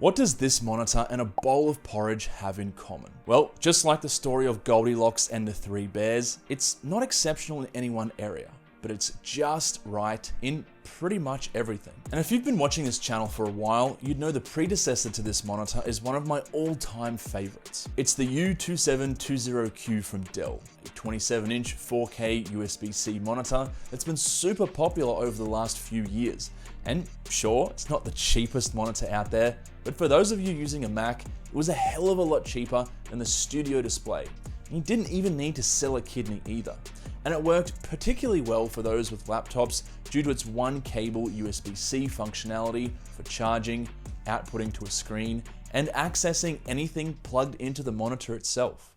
What does this monitor and a bowl of porridge have in common? Well, just like the story of Goldilocks and the Three Bears, it's not exceptional in any one area, but it's just right in pretty much everything. And if you've been watching this channel for a while, you'd know the predecessor to this monitor is one of my all-time favorites. It's the U2723QE from Dell, a 27-inch 4K USB-C monitor that's been super popular over the last few years. And sure, it's not the cheapest monitor out there, but for those of you using a Mac, it was a hell of a lot cheaper than the Studio Display. And you didn't even need to sell a kidney either. And it worked particularly well for those with laptops due to its one cable USB-C functionality for charging, outputting to a screen, and accessing anything plugged into the monitor itself.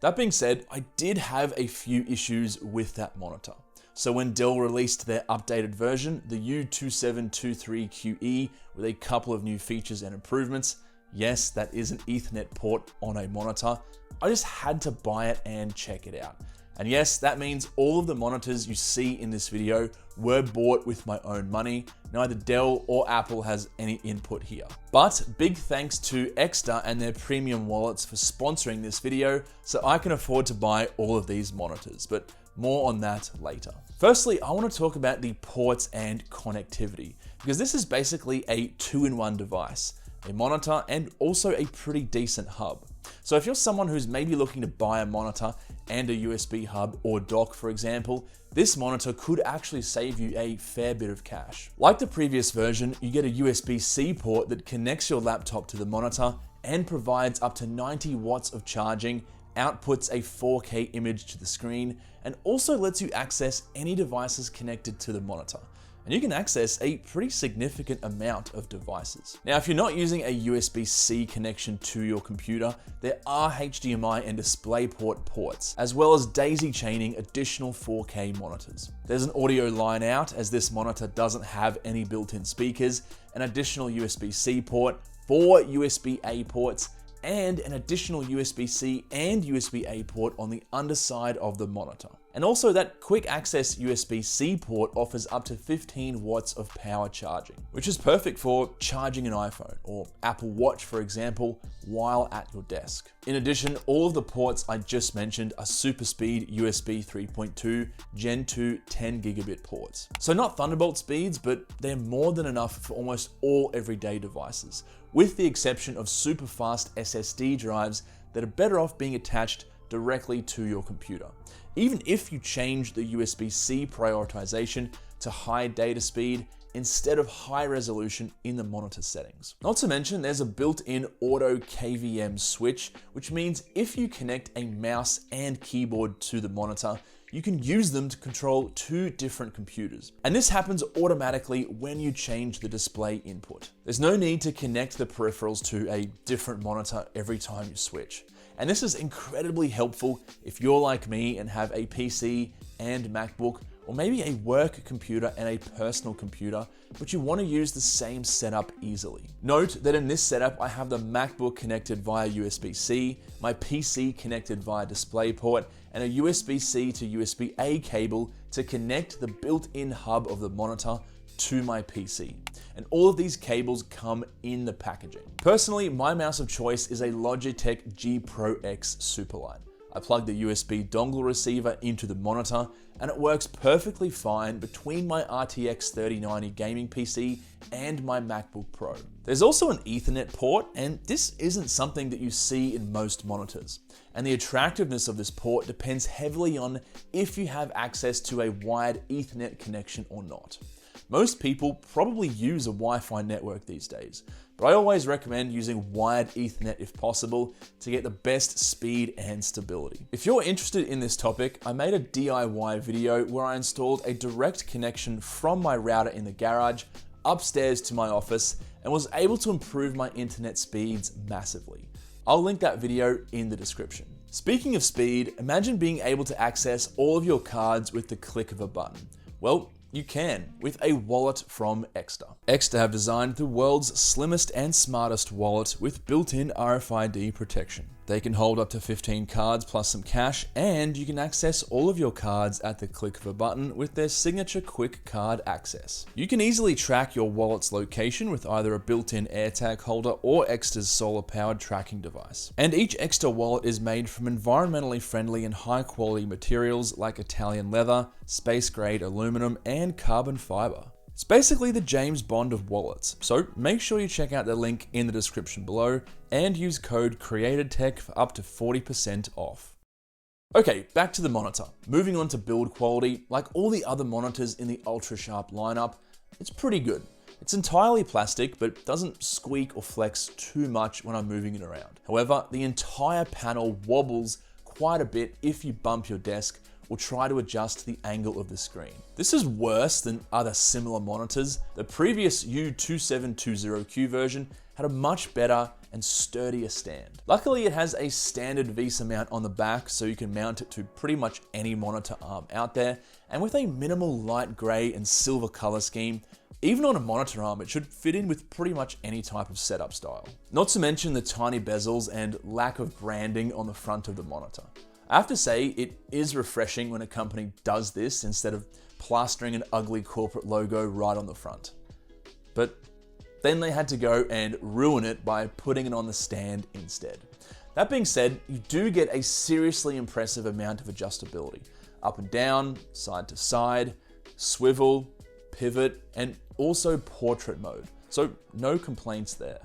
That being said, I did have a few issues with that monitor. So when Dell released their updated version, the U2723QE, with a couple of new features and improvements, yes, that is an Ethernet port on a monitor, I just had to buy it and check it out. And yes, that means all of the monitors you see in this video were bought with my own money. Neither Dell or Apple has any input here. But big thanks to Ekster and their premium wallets for sponsoring this video, so I can afford to buy all of these monitors, but more on that later. Firstly, I want to talk about the ports and connectivity, because this is basically a two-in-one device, a monitor and also a pretty decent hub. So if you're someone who's maybe looking to buy a monitor and a USB hub or dock, for example, this monitor could actually save you a fair bit of cash. Like the previous version, you get a USB-C port that connects your laptop to the monitor and provides up to 90 watts of charging, outputs a 4K image to the screen, and also lets you access any devices connected to the monitor. And you can access a pretty significant amount of devices. Now, if you're not using a USB-C connection to your computer, there are HDMI and DisplayPort ports, as well as daisy chaining additional 4K monitors. There's an audio line out, as this monitor doesn't have any built-in speakers, an additional USB-C port, 4 USB-A ports, and an additional USB-C and USB-A port on the underside of the monitor. And also that quick access USB-C port offers up to 15 watts of power charging, which is perfect for charging an iPhone or Apple Watch, for example, while at your desk. In addition, all of the ports I just mentioned are super speed USB 3.2 Gen 2 10 gigabit ports. So not Thunderbolt speeds, but they're more than enough for almost all everyday devices, with the exception of super fast SSD drives that are better off being attached directly to your computer, even if you change the USB-C prioritization to high data speed instead of high resolution in the monitor settings. Not to mention, there's a built-in auto KVM switch, which means if you connect a mouse and keyboard to the monitor, you can use them to control two different computers. And this happens automatically when you change the display input. There's no need to connect the peripherals to a different monitor every time you switch. And this is incredibly helpful if you're like me and have a PC and MacBook, or maybe a work computer and a personal computer, but you want to use the same setup easily. Note that in this setup, I have the MacBook connected via USB-C, my PC connected via DisplayPort, and a USB-C to USB-A cable to connect the built-in hub of the monitor to my PC. And all of these cables come in the packaging. Personally, my mouse of choice is a Logitech G Pro X Superlight. I plug the USB dongle receiver into the monitor, and it works perfectly fine between my RTX 3090 gaming PC and my MacBook Pro. There's also an Ethernet port, and this isn't something that you see in most monitors. And the attractiveness of this port depends heavily on if you have access to a wired Ethernet connection or not. Most people probably use a Wi-Fi network these days, but I always recommend using wired Ethernet if possible to get the best speed and stability. If you're interested in this topic, I made a DIY video where I installed a direct connection from my router in the garage upstairs to my office and was able to improve my internet speeds massively. I'll link that video in the description. Speaking of speed, imagine being able to access all of your cards with the click of a button. Well, you can with a wallet from Ekster. Ekster have designed the world's slimmest and smartest wallet with built-in RFID protection. They can hold up to 15 cards plus some cash, and you can access all of your cards at the click of a button with their signature quick card access. You can easily track your wallet's location with either a built-in AirTag holder or Ekster's solar-powered tracking device. And each Ekster wallet is made from environmentally friendly and high-quality materials like Italian leather, space-grade aluminum, and carbon fiber. It's basically the James Bond of wallets, so make sure you check out the link in the description below and use code CreatedTech for up to 40% off. Okay, back to the monitor. Moving on to build quality, like all the other monitors in the UltraSharp lineup, it's pretty good. It's entirely plastic, but doesn't squeak or flex too much when I'm moving it around. However, the entire panel wobbles quite a bit if you bump your desk or try to adjust the angle of the screen. This is worse than other similar monitors. The previous U2723QE version had a much better and sturdier stand. Luckily, it has a standard VESA mount on the back, so you can mount it to pretty much any monitor arm out there. And with a minimal light gray and silver color scheme, even on a monitor arm, it should fit in with pretty much any type of setup style. Not to mention the tiny bezels and lack of branding on the front of the monitor. I have to say, it is refreshing when a company does this instead of plastering an ugly corporate logo right on the front. But then they had to go and ruin it by putting it on the stand instead. That being said, you do get a seriously impressive amount of adjustability. Up and down, side to side, swivel, pivot, and also portrait mode. So no complaints there.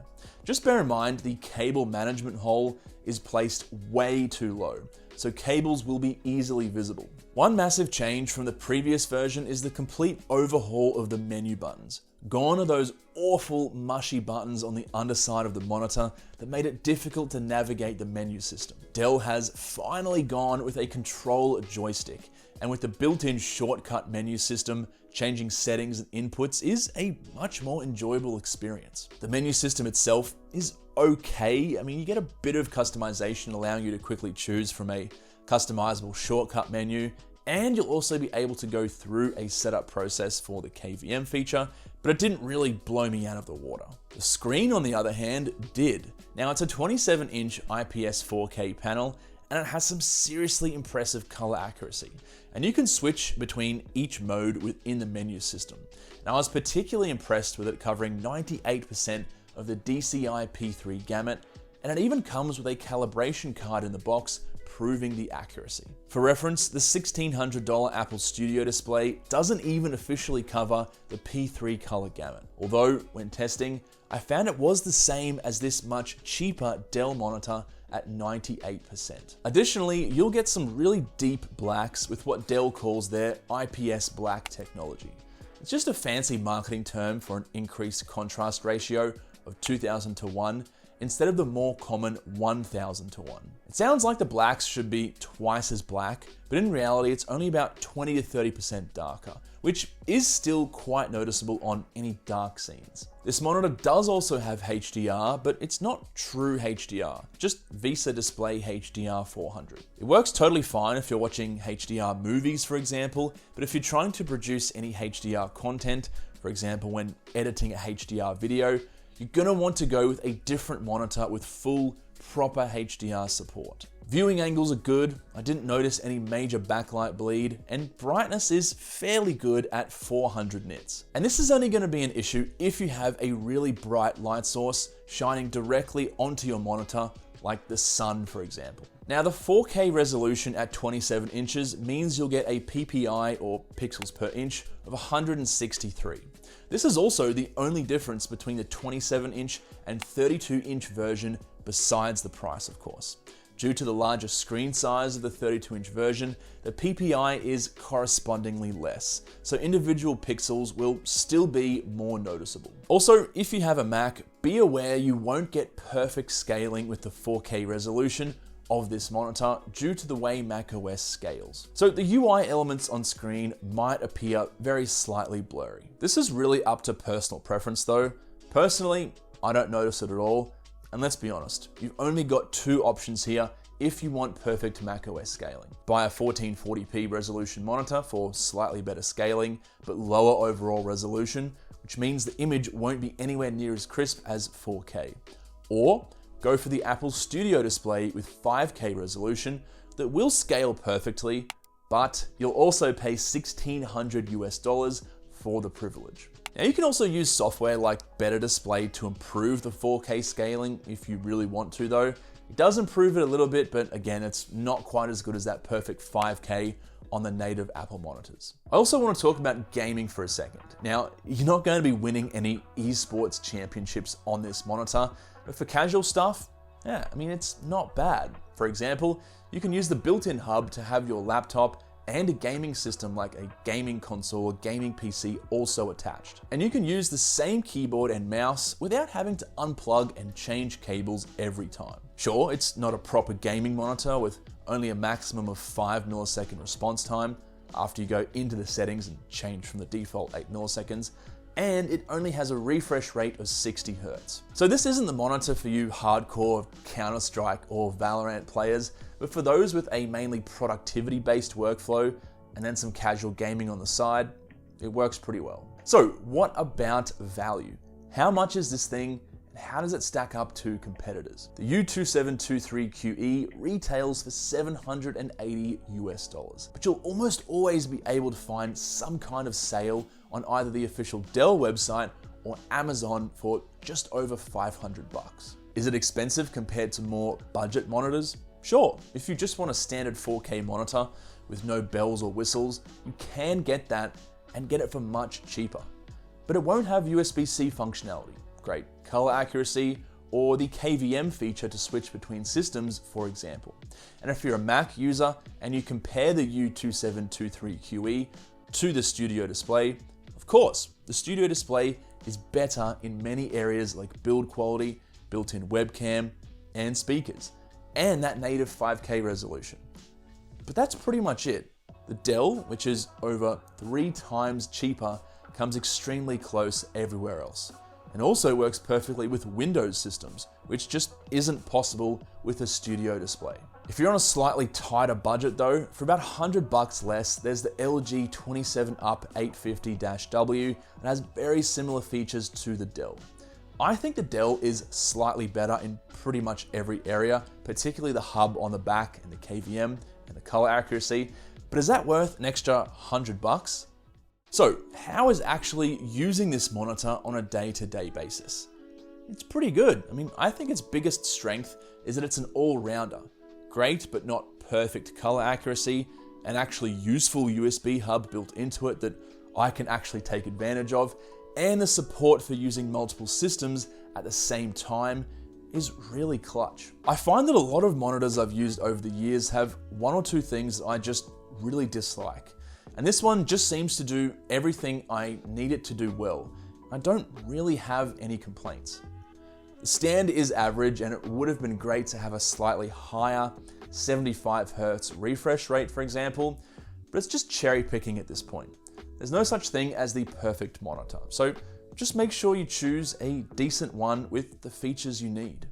Just bear in mind the cable management hole is placed way too low, so cables will be easily visible. One massive change from the previous version is the complete overhaul of the menu buttons. Gone are those awful mushy buttons on the underside of the monitor that made it difficult to navigate the menu system. Dell has finally gone with a control joystick, and with the built-in shortcut menu system, changing settings and inputs is a much more enjoyable experience. The menu system itself is okay. I mean, you get a bit of customization allowing you to quickly choose from a customizable shortcut menu, and you'll also be able to go through a setup process for the KVM feature, but it didn't really blow me out of the water. The screen, on the other hand, did. Now, it's a 27-inch IPS 4K panel, and it has some seriously impressive color accuracy. And you can switch between each mode within the menu system. Now, I was particularly impressed with it covering 98% of the DCI P3 gamut, and it even comes with a calibration card in the box, proving the accuracy. For reference, the $1,600 Apple Studio display doesn't even officially cover the P3 color gamut. Although, when testing, I found it was the same as this much cheaper Dell monitor at 98%. Additionally, you'll get some really deep blacks with what Dell calls their IPS black technology. It's just a fancy marketing term for an increased contrast ratio of 2000:1 instead of the more common 1000:1. It sounds like the blacks should be twice as black, but in reality it's only about 20 to 30% darker, which is still quite noticeable on any dark scenes. This monitor does also have HDR, but it's not true HDR, just VESA Display HDR 400. It works totally fine if you're watching HDR movies, for example, but if you're trying to produce any HDR content, for example when editing a HDR video, you're gonna want to go with a different monitor with full, proper HDR support. Viewing angles are good, I didn't notice any major backlight bleed, and brightness is fairly good at 400 nits. And this is only gonna be an issue if you have a really bright light source shining directly onto your monitor, like the sun, for example. Now, the 4K resolution at 27 inches means you'll get a PPI, or pixels per inch, of 163. This is also the only difference between the 27-inch and 32-inch version besides the price, of course. Due to the larger screen size of the 32-inch version, the PPI is correspondingly less, so individual pixels will still be more noticeable. Also, if you have a Mac, be aware you won't get perfect scaling with the 4K resolution of this monitor due to the way macOS scales. So the UI elements on screen might appear very slightly blurry. This is really up to personal preference though. Personally, I don't notice it at all. And let's be honest, you've only got two options here if you want perfect macOS scaling. Buy a 1440p resolution monitor for slightly better scaling, but lower overall resolution, which means the image won't be anywhere near as crisp as 4K. Or go for the Apple Studio display with 5K resolution that will scale perfectly, but you'll also pay $1,600 for the privilege. Now you can also use software like Better Display to improve the 4K scaling if you really want to though. It does improve it a little bit, but again, it's not quite as good as that perfect 5K on the native Apple monitors. I also want to talk about gaming for a second. Now, you're not going to be winning any esports championships on this monitor, but for casual stuff, yeah, I mean, it's not bad. For example, you can use the built-in hub to have your laptop and a gaming system like a gaming console or gaming PC also attached. And you can use the same keyboard and mouse without having to unplug and change cables every time. Sure, it's not a proper gaming monitor with only a maximum of 5 millisecond response time after you go into the settings and change from the default 8 milliseconds, and it only has a refresh rate of 60 Hz. So this isn't the monitor for you hardcore Counter-Strike or Valorant players, but for those with a mainly productivity-based workflow and then some casual gaming on the side, it works pretty well. So what about value? How much is this thing and how does it stack up to competitors? The U2723QE retails for $780, but you'll almost always be able to find some kind of sale on either the official Dell website or Amazon for just over $500. Is it expensive compared to more budget monitors? Sure, if you just want a standard 4K monitor with no bells or whistles, you can get that and get it for much cheaper. But it won't have USB-C functionality, great color accuracy, or the KVM feature to switch between systems, for example. And if you're a Mac user and you compare the U2723QE to the Studio display, of course, the Studio display is better in many areas like build quality, built-in webcam, and speakers, and that native 5K resolution. But that's pretty much it. The Dell, which is over 3 times cheaper, comes extremely close everywhere else, and also works perfectly with Windows systems, which just isn't possible with a Studio display. If you're on a slightly tighter budget though, for about $100 less, there's the LG 27UP 850-W that has very similar features to the Dell. I think the Dell is slightly better in pretty much every area, particularly the hub on the back and the KVM and the color accuracy, but is that worth an extra $100? So how is actually using this monitor on a day-to-day basis? It's pretty good. I mean, I think its biggest strength is that it's an all-rounder. Great, but not perfect color accuracy, an actually useful USB hub built into it that I can actually take advantage of, and the support for using multiple systems at the same time is really clutch. I find that a lot of monitors I've used over the years have 1 or 2 things that I just really dislike. And this one just seems to do everything I need it to do well. I don't really have any complaints. The stand is average and it would have been great to have a slightly higher 75 Hz refresh rate, for example, but it's just cherry picking at this point. There's no such thing as the perfect monitor, so just make sure you choose a decent one with the features you need.